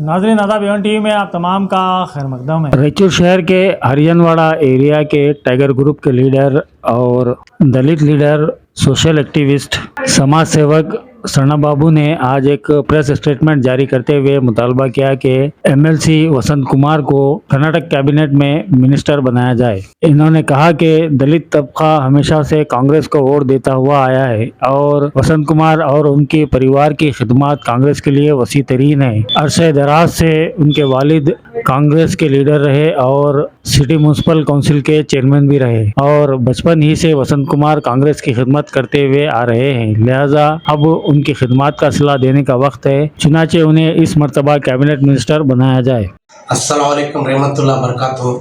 नाज़रीन आदाब, Avon TV में आप तमाम का खैर मकदम है। रायचूर शहर के हरिजनवाड़ा एरिया के टाइगर ग्रुप के लीडर और दलित लीडर, सोशल एक्टिविस्ट, समाज सेवक सरणा बाबू ने आज एक प्रेस स्टेटमेंट जारी करते हुए मुतालबा किया कि एमएलसी वसंत कुमार को कर्नाटक कैबिनेट में मिनिस्टर बनाया जाए। इन्होंने कहा कि दलित तबका हमेशा से कांग्रेस को वोट देता हुआ आया है और वसंत कुमार और उनके परिवार की खिदमत कांग्रेस के लिए वसी तरीन है। अरसे दराज से उनके वालिद कांग्रेस के लीडर रहे और सिटी म्यूनसिपल काउंसिल के चेयरमैन भी रहे और बचपन ही से वसंत कुमार कांग्रेस की खिदमत करते हुए आ रहे हैं। लिहाजा अब उनकी खिदमत का सिला देने का वक्त है, चुनाचे उन्हें इस मर्तबा कैबिनेट मिनिस्टर बनाया जाए। अस्सलाम वालेकुम रहमतुल्लाह बरकातहू।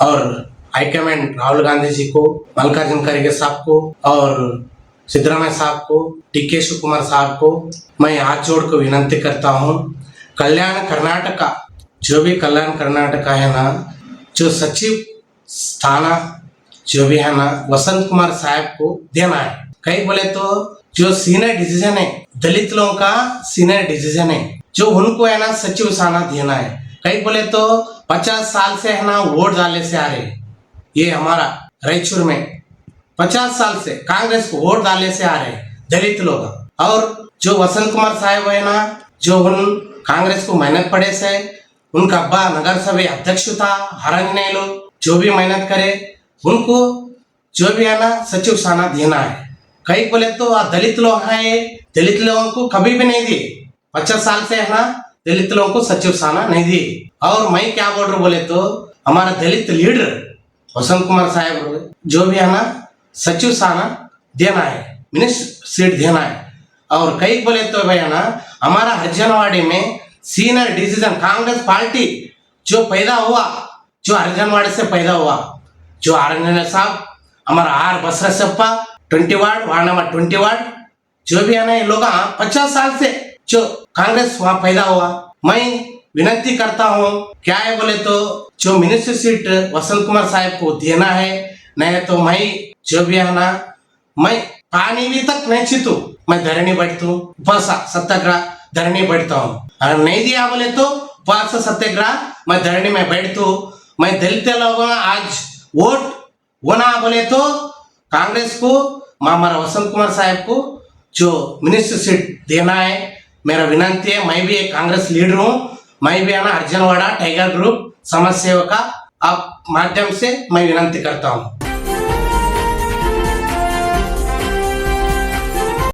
और हाईकमांड राहुल गांधी जी को, मल्लिकार्जुन खड़गे साहब को और सिद्धरामैया साहब को, डीके शिवकुमार साहब को मैं हाथ जोड़कर विनंती करता हूँ, कल्याण कर्नाटका, जो भी कल्याण कर्नाटका है ना, जो सचिव स्थान जो भी है ना वसंत कुमार साहब को देना है। कहीं बोले तो जो सीनियर डिसीजन है, दलित लोगों का सीनियर डिसीजन है, जो उनको है ना सचिव स्थान देना है। कहीं बोले तो 50 साल से है ना वोट डाले से आ रहे, ये हमारा रायचूर में 50 साल से कांग्रेस को वोट डाले से आ रहे दलित लोग। और जो वसंत कुमार साहब है ना, जो उन कांग्रेस को मेहनत पड़े से, उनका अब्बा नगर सभा अध्यक्ष था, हरण्य लोग जो भी मेहनत करे उनको जो भी है ना सचिव स्थान देना है। कई बोले तो दलित लोग हैं, दलित लोगों को कभी भी नहीं दिए, 50 साल से है ना दलित लोगों को सचिव स्थान नहीं दिए। और मैं क्या बोल रहा बोले तो हमारा दलित लीडर वसंत कुमार साहब जो भी है ना सचिव स्थान देना है, मिनिस्टर सीट देना है। और कई बोले तो भाई है ना हमारा हरिजनवाड़ी में सीनियर डिसीजन कांग्रेस पार्टी जो पैदा हुआ, जो हरिजनवाड़ी से पैदा हुआ, जो आरण्य साहब, हमारा आर बसरसप्पा 20 वार्ड नंबर 20 वार्ड, जो भी है ना ये लोग 50 साल से जो कांग्रेस वहां पैदा हुआ। मैं विनती करता हूँ, क्या है बोले तो जो मिनिस्टर सीट वसंत कुमार साहब को देना है, नहीं तो मैं जो भी है ना मैं पानी भी तक नहीं छीतू, मैं धरनी बैठता हूँ, उपवास सत्याग्रह धरनी बैठता हूँ। अगर नहीं दिया बोले तो उपवास सत्याग्रह मैं धरनी में बैठता हूँ। मैं दलित लोगों आज वोट होना बोले तो कांग्रेस को, हमारा वसंत कुमार साहब को जो मिनिस्टर सीट देना है, मेरा विनंती है। मैं भी एक कांग्रेस लीडर हूँ, मैं भी है ना हरिजनवाड़ा टाइगर ग्रुप समाज सेवा का आप माध्यम से मैं विनंती करता हूँ।